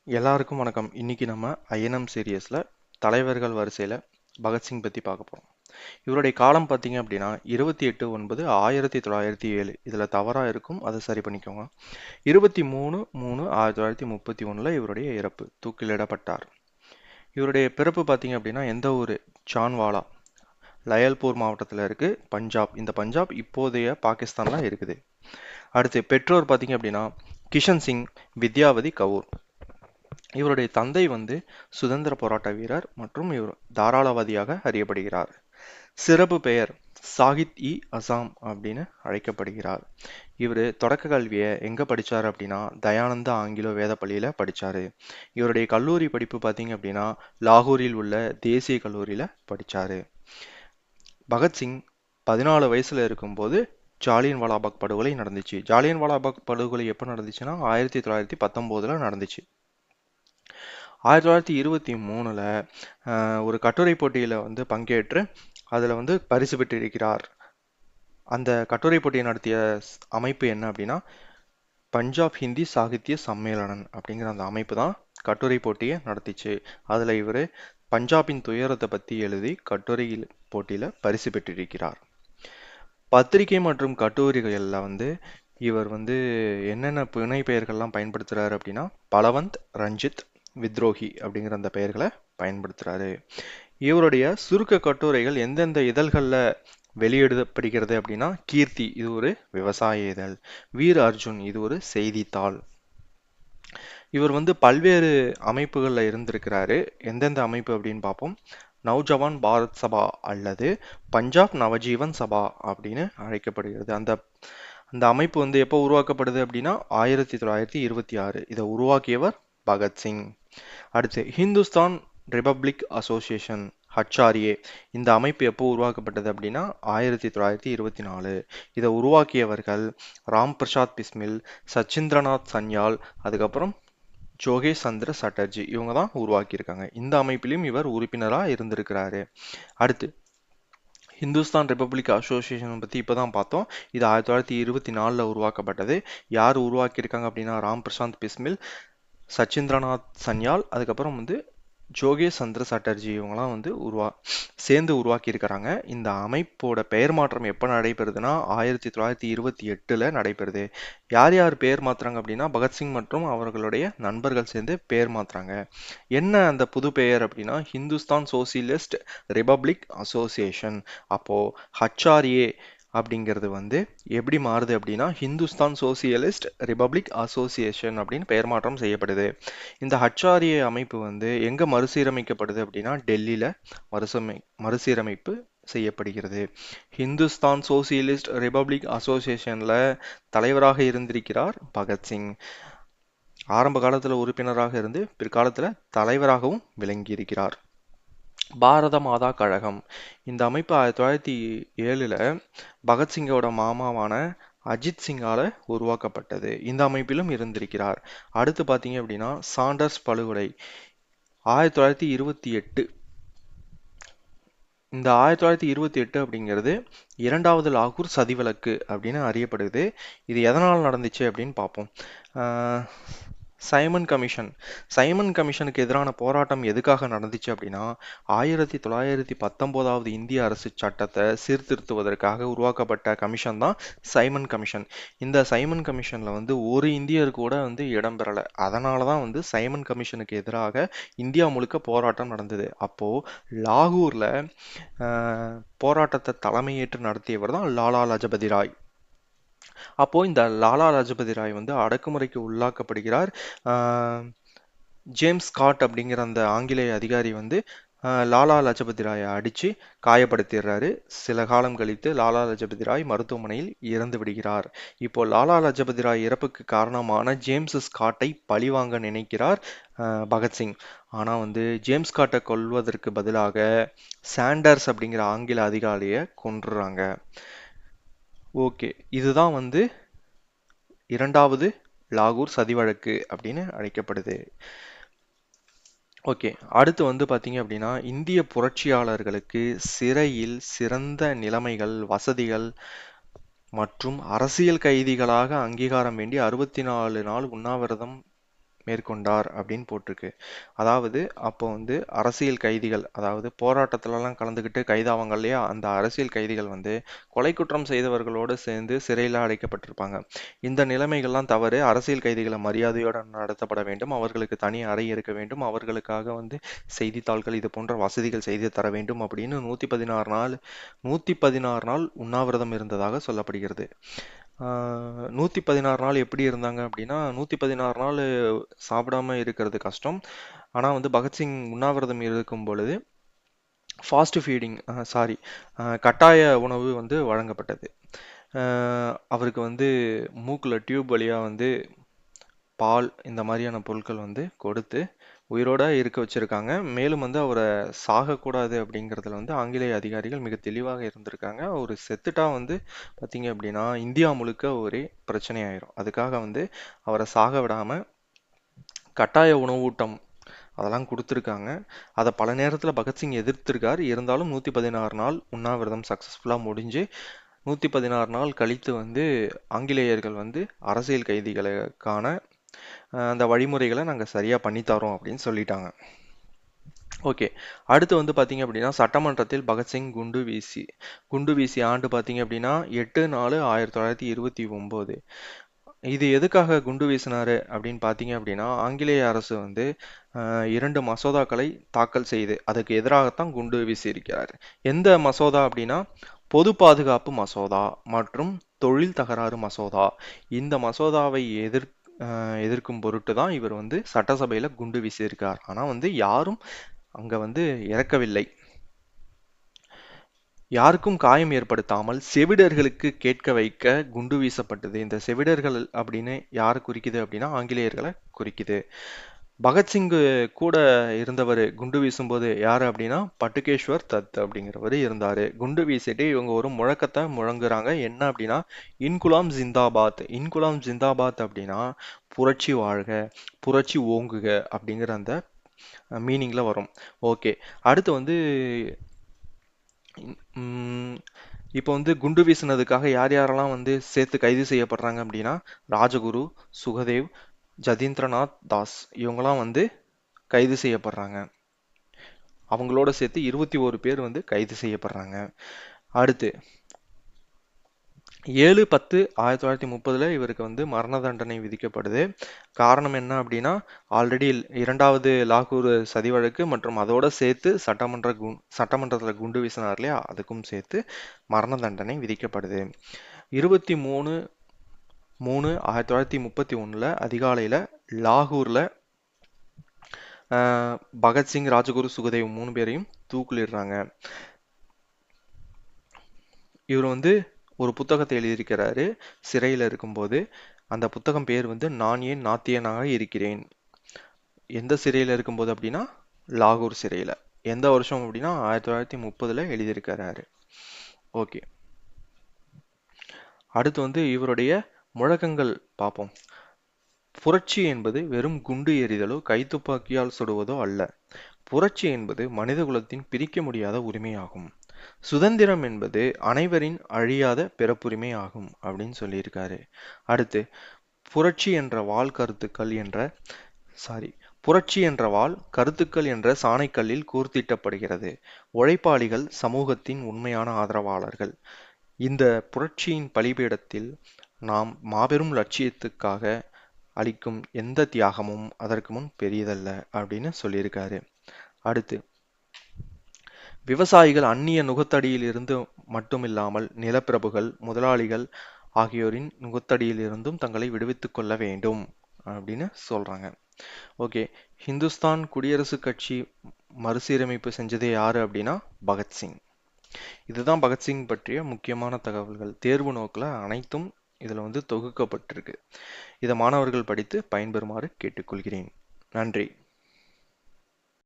எல்லாருக்கும் வணக்கம். இன்னைக்கு நம்ம ஐஎன்எம் சீரியஸ்ல தலைவர்கள் வரிசையில பகத்சிங் பத்தி பார்க்க போறோம். இவருடைய காலம் பார்த்தீங்க அப்படின்னா 28/9/1907. இதுல தவறா இருக்கும், அதை சரி பண்ணிக்கோங்க. 23/3/1931 இவருடைய இறப்பு, தூக்கிலிடப்பட்டார். இவருடைய பிறப்பு பார்த்தீங்க அப்படின்னா எந்த ஊர்? ஜான்வாலா, லயல்பூர் மாவட்டத்தில் இருக்கு, பஞ்சாப். இந்த பஞ்சாப் இப்போதைய பாகிஸ்தான்ல இருக்குது. அடுத்து பெற்றோர் பார்த்தீங்க அப்படின்னா கிஷன் சிங், வித்யாவதி கவுர். இவருடைய தந்தை வந்து சுதந்திர போராட்ட வீரர் மற்றும் இவர் தாராளவாதியாக அறியப்படுகிறார். சிறப்பு பெயர் சாகித் இ அசாம் அப்படின்னு அழைக்கப்படுகிறார். இவர் தொடக்க கல்வியை எங்க படிச்சாரு அப்படின்னா தயானந்தா ஆங்கிலோ வேத பள்ளியில படிச்சாரு. இவருடைய கல்லூரி படிப்பு பார்த்தீங்க அப்படின்னா லாகூரில் உள்ள தேசிய கல்லூரியில படிச்சாரு. பகத்சிங் 14 வயசுல இருக்கும்போது ஜாலியன் வாலாபாக் படுகொலை நடந்துச்சு. ஜாலியன் வாலாபாக் படுகொலை எப்போ நடந்துச்சுன்னா 1919 நடந்துச்சு. 1923 ஒரு கட்டுரை போட்டியில் வந்து பங்கேற்று அதில் வந்து பரிசு பெற்றிருக்கிறார். அந்த கட்டுரை போட்டியை நடத்திய அமைப்பு என்ன அப்படின்னா பஞ்சாப் ஹிந்தி சாகித்ய சம்மேளனன் அப்படிங்கிற அந்த அமைப்பு தான் கட்டுரை போட்டியை நடத்திச்சு. அதில் இவர் பஞ்சாபின் துயரத்தை பற்றி எழுதி கட்டுரை போட்டியில் பரிசு பெற்றிருக்கிறார். பத்திரிகை மற்றும் கட்டுரைகளில் வந்து இவர் வந்து என்னென்ன புனை பெயர்கள்லாம் பயன்படுத்துகிறாரு அப்படின்னா பலவந்த், ரஞ்சித், வித்ரோஹி அப்படிங்கிற அந்த பெயர்களை பயன்படுத்துகிறாரு. இவருடைய சுருக்க கட்டுரைகள் எந்தெந்த இதழ்களில் வெளியிடப்படுகிறது அப்படின்னா கீர்த்தி, இது ஒரு விவசாய இதழ். வீர் அர்ஜுன், இது ஒரு செய்தித்தாள். இவர் வந்து பல்வேறு அமைப்புகளில் இருந்திருக்கிறாரு. எந்தெந்த அமைப்பு அப்படின்னு பார்ப்போம். நவ்ஜவான் பாரத் சபா அல்லது பஞ்சாப் நவஜீவன் சபா அப்படின்னு அழைக்கப்படுகிறது. அந்த அந்த அமைப்பு வந்து எப்போ உருவாக்கப்படுது அப்படின்னா 1926. இதை உருவாக்கியவர் பகத்சிங். அடுத்து ஹிந்துஸ்தான் ரிபப்ளிக் அசோசியேஷன், ஹச்ஆர்ஏ. இந்த அமைப்பு எப்போ உருவாக்கப்பட்டது அப்படின்னா 1924. இதை உருவாக்கியவர்கள் ராம் பிரசாத் பிஸ்மில், சச்சிந்திரநாத் சன்யால், அதுக்கப்புறம் ஜோகேஷ் சந்திர சட்டர்ஜி. இவங்க தான் உருவாக்கியிருக்காங்க. இந்த அமைப்பிலும் இவர் உறுப்பினராக இருந்திருக்கிறாரு. அடுத்து ஹிந்துஸ்தான் ரிபப்ளிக் அசோசியேஷன் பற்றி இப்போ தான் பார்த்தோம். இது 1924 உருவாக்கப்பட்டது. யார் உருவாக்கியிருக்காங்க அப்படின்னா ராம் பிரசாந்த் பிஸ்மில், சச்சிந்திரநாத் சன்யால், அதுக்கப்புறம் வந்து ஜோகேஷ் சந்திர சட்டர்ஜி. இவங்களாம் வந்து சேர்ந்து உருவாக்கியிருக்கிறாங்க. இந்த அமைப்போட பெயர் மாற்றம் எப்போ நடைபெறுதுன்னா 1928 நடைபெறுது. யார் யார் பெயர் மாத்துறாங்க அப்படின்னா பகத்சிங் மற்றும் அவர்களுடைய நண்பர்கள் சேர்ந்து பெயர் மாத்துறாங்க. என்ன அந்த புது பெயர் அப்படின்னா ஹிந்துஸ்தான் சோசியலிஸ்ட் ரிபப்ளிக் அசோசியேஷன். அப்போ ஹச்ஆர்ஏ அப்படிங்கிறது வந்து எப்படி மாறுது அப்படின்னா ஹிந்துஸ்தான் சோசியலிஸ்ட் ரிபப்ளிக் அசோசியேஷன் அப்படின்னு பெயர் மாற்றம் செய்யப்படுது. இந்த ஹச்ஆர்ஏ அமைப்பு வந்து எங்க மறுசீரமைக்கப்படுது அப்படின்னா டெல்லியில மறுசீரமைப்பு செய்யப்படுகிறது. ஹிந்துஸ்தான் சோசியலிஸ்ட் ரிபப்ளிக் அசோசியேஷன்ல தலைவராக இருந்திருக்கிறார் பகத்சிங். ஆரம்ப காலத்துல உறுப்பினராக இருந்து பிற்காலத்துல தலைவராகவும் விளங்கியிருக்கிறார். பாரத மாதா கழகம். இந்த அமைப்பு 1907 பகத்சிங்கோட மாமாவான அஜித் சிங்கால உருவாக்கப்பட்டது. இந்த அமைப்பிலும் இருந்திருக்கிறார். அடுத்து பார்த்தீங்க அப்படின்னா சாண்டர்ஸ் படுகொலை 1928. இந்த 1928 அப்படிங்கிறது இரண்டாவது லாகூர் சதிவழக்கு அப்படின்னு அறியப்படுது. இது எதனால் நடந்துச்சு அப்படின்னு பார்ப்போம். Simon commission. சைமன் கமிஷனுக்கு எதிரான போராட்டம் எதுக்காக நடந்துச்சு அப்படின்னா 1919 இந்திய அரசு சட்டத்தை சீர்திருத்துவதற்காக உருவாக்கப்பட்ட கமிஷன் தான் சைமன் கமிஷன். இந்த சைமன் கமிஷன்ல வந்து ஒரு இந்தியர் கூட வந்து இடம்பெறலை. அதனால தான் வந்து சைமன் கமிஷனுக்கு எதிராக இந்தியா முழுக்க போராட்டம் நடந்தது. அப்போ லாகூர்ல போராட்டத்தை தலைமையேற்று நடத்தியவர் தான் லாலா லஜபதி ராய். அப்போ இந்த லாலா லஜபதி ராய் வந்து அடக்குமுறைக்கு உள்ளாக்கப்படுகிறார். ஜேம்ஸ் ஸ்காட் அப்படிங்கிற அந்த ஆங்கிலேய அதிகாரி வந்து லாலா லஜபதி ராயை அடித்து காயப்படுத்திடுறாரு. சில காலம் கழித்து லாலா லஜபதி ராய் மருத்துவமனையில் இறந்து விடுகிறார். இப்போ லாலா லஜபதி ராய் இறப்புக்கு காரணமான ஜேம்ஸ் ஸ்காட்டை பழிவாங்க நினைக்கிறார் பகத்சிங். ஆனால் வந்து ஜேம்ஸ் ஸ்காட்டை கொல்வதற்கு பதிலாக சாண்டர்ஸ் அப்படிங்கிற ஆங்கில அதிகாரியை கொன்றுறாங்க. ஓகே, இதுதான் வந்து இரண்டாவது லாகூர் சதி வழக்கு அப்படின்னு அழைக்கப்படுது. ஓகே, அடுத்து வந்து பார்த்தீங்க அப்படின்னா இந்திய புரட்சியாளர்களுக்கு சிறையில் சிறந்த நிலைமைகள், வசதிகள் மற்றும் அரசியல் கைதிகளாக அங்கீகாரம் வேண்டி 64 நாள் உண்ணாவிரதம் மேற்கொண்டார் அப்படின்னு போட்டிருக்கு. அதாவது அப்போ வந்து அரசியல் கைதிகள், அதாவது போராட்டத்திலலாம் கலந்துக்கிட்டு கைதாவாங்க இல்லையா, அந்த அரசியல் கைதிகள் வந்து கொலை குற்றம் செய்தவர்களோடு சேர்ந்து சிறையில் அடைக்கப்பட்டிருப்பாங்க. இந்த நிலைமைகள்லாம் தவறு. அரசியல் கைதிகளை மரியாதையோடு நடத்தப்பட வேண்டும், அவர்களுக்கு தனி அறை இருக்க வேண்டும், அவர்களுக்காக வந்து செய்தித்தாள்கள் இது போன்ற வசதிகள் செய்து தர வேண்டும் அப்படின்னு 116 நாள் உண்ணாவிரதம் இருந்ததாக சொல்லப்படுகிறது. 116 நாள் எப்படி இருந்தாங்க அப்படின்னா, 116 நாள் சாப்பிடாம இருக்கிறது கஷ்டம். ஆனால் வந்து பகத்சிங் உண்ணாவிரதம் இருக்கும் பொழுது ஃபாஸ்ட் ஃபீடிங் சாரி கட்டாய உணவு வந்து வழங்கப்பட்டது. அவருக்கு வந்து மூக்கில் டியூப் வழியாக வந்து பால் இந்த மாதிரியான பொருட்கள் வந்து கொடுத்து உயிரோட இருக்க வச்சிருக்காங்க. மேலும் வந்து அவரை சாகக்கூடாது அப்படிங்கிறதுல வந்து ஆங்கிலேய அதிகாரிகள் மிக தெளிவாக இருந்திருக்காங்க. ஒரு செத்துட்டா வந்து பார்த்தீங்க அப்படின்னா இந்தியா முழுக்க ஒரே பிரச்சனையாயிரும். அதுக்காக வந்து அவரை சாக விடாம கட்டாய உணவூட்டம் அதெல்லாம் கொடுத்துருக்காங்க. அதை பல நேரத்தில் பகத்சிங் எதிர்த்திருக்கார். இருந்தாலும் 116 நாள் உண்ணாவிரதம் சக்ஸஸ்ஃபுல்லாக முடிஞ்சு 116 நாள் கழித்து வந்து ஆங்கிலேயர்கள் வந்து அரசியல் கைதிகளுக்கான அந்த வழிமுறைகளை நாங்கள் சரியாக பண்ணித்தரோம் அப்படின்னு சொல்லிட்டாங்க. ஓகே, அடுத்து வந்து பார்த்தீங்க அப்படின்னா சட்டமன்றத்தில் பகத்சிங் குண்டு வீசி ஆண்டு பார்த்தீங்க அப்படின்னா 8/4/1929. இது எதுக்காக குண்டு வீசினாரு அப்படின்னு பார்த்தீங்க அப்படின்னா, ஆங்கிலேய அரசு வந்து 2 மசோதாக்களை தாக்கல் செய்து அதுக்கு எதிராகத்தான் குண்டு வீசியிருக்கிறார். எந்த மசோதா அப்படின்னா, பொது பாதுகாப்பு மசோதா மற்றும் தொழில் தகராறு மசோதா. இந்த மசோதாவை எதிர்க்கும் பொருட்டு தான் இவர் வந்து சட்டசபையில குண்டு வீசியிருக்கார். ஆனா வந்து யாரும் அங்க வந்து இறக்கவில்லை. யாருக்கும் காயம் ஏற்படுத்தாமல் செவிடர்களுக்கு கேட்க வைக்க குண்டு வீசப்பட்டது. இந்த செவிடர்கள் அப்படின்னு யாரை குறிக்குது அப்படின்னா ஆங்கிலேயர்களை குறிக்குது. பகத்சிங் கூட இருந்தவர் குண்டு வீசும்போது யாரு அப்படின்னா பட்டுகேஸ்வர் தத் அப்படிங்கிறவர் இருந்தாரு. குண்டு வீசிட்டு இவங்க ஒரு முழக்கத்தை முழங்குறாங்க. என்ன அப்படின்னா இன்குலாம் ஜிந்தாபாத். இன்குலாம் ஜிந்தாபாத் அப்படின்னா புரட்சி வாழ்க, புரட்சி ஓங்குக அப்படிங்கிற அந்த மீனிங்ல வரும். ஓகே, அடுத்து வந்து இப்போ வந்து குண்டு வீசினதுக்காக யார் யாரெல்லாம் வந்து சேர்த்து கைது செய்யப்படுறாங்க அப்படின்னா ராஜகுரு, சுகதேவ், ஜதீந்திரநாத் தாஸ் இவங்கெல்லாம் வந்து கைது செய்யப்படுறாங்க. அவங்களோட சேர்த்து 21 பேர் வந்து கைது செய்யப்படுறாங்க. அடுத்து 7/10/1930 இவருக்கு வந்து மரண தண்டனை விதிக்கப்படுது. காரணம் என்ன அப்படின்னா ஆல்ரெடி 2வது லாகூர் சதி வழக்கு மற்றும் அதோட சேர்த்து சட்டமன்றத்தில் குண்டு வீசினார் இல்லையா, அதுக்கும் சேர்த்து மரண தண்டனை விதிக்கப்படுது. 23/3/1931 அதிகாலையில் லாகூரில் பகத்சிங், ராஜகுரு, சுகதேவ் 3 பேரையும் தூக்கிலிடுறாங்க. இவர் வந்து ஒரு புத்தகத்தை எழுதியிருக்கிறாரு சிறையில் இருக்கும்போது. அந்த புத்தகம் பேர் வந்து நான் ஏன் நாத்தியனாக இருக்கிறேன். எந்த சிறையில் இருக்கும்போது அப்படின்னா லாகூர் சிறையில். எந்த வருஷம் அப்படின்னா 1930 எழுதியிருக்கிறாரு. ஓகே, அடுத்து வந்து இவருடைய முழக்கங்கள் பார்ப்போம். புரட்சி என்பது வெறும் குண்டு எறிதலோ கைத்துப்பாக்கியால் சுடுவதோ அல்ல. புரட்சி என்பது மனித குலத்தின் பிரிக்க முடியாத உரிமையாகும். சுதந்திரம் என்பது அனைவரின் அழியாத பிறப்புரிமை ஆகும் அப்படின்னு சொல்லியிருக்காரு. அடுத்து புரட்சி என்ற வாள் கருத்துக்கள் என்ற சாணைக்கல்லில் கூர்த்திட்டப்படுகிறது. உழைப்பாளிகள் சமூகத்தின் உண்மையான ஆதரவாளர்கள். இந்த புரட்சியின் பலிபீடத்தில் நாம் மாபெரும் லட்சியத்துக்காக அளிக்கும் எந்த தியாகமும் அதற்கு முன் பெரியதல்ல அப்படின்னு சொல்லியிருக்காரு. அடுத்து விவசாயிகள் அந்நிய நுகத்தடியில் இருந்து மட்டுமில்லாமல் நிலப்பிரபுகள், முதலாளிகள் ஆகியோரின் நுகத்தடியில் இருந்தும் தங்களை விடுவித்துக் கொள்ள வேண்டும் அப்படின்னு சொல்றாங்க. ஓகே, ஹிந்துஸ்தான் குடியரசுக் கட்சி மறுசீரமைப்பு செஞ்சதே யாரு அப்படின்னா பகத்சிங். இதுதான் பகத்சிங் பற்றிய முக்கியமான தகவல்கள். தேர்வு நோக்கில் அனைத்தும் இதில் வந்து தொகுக்கப்பட்டிருக்கு. இதை மாணவர்கள் படித்து பயன்பெறுமாறு கேட்டுக்கொள்கிறேன். நன்றி.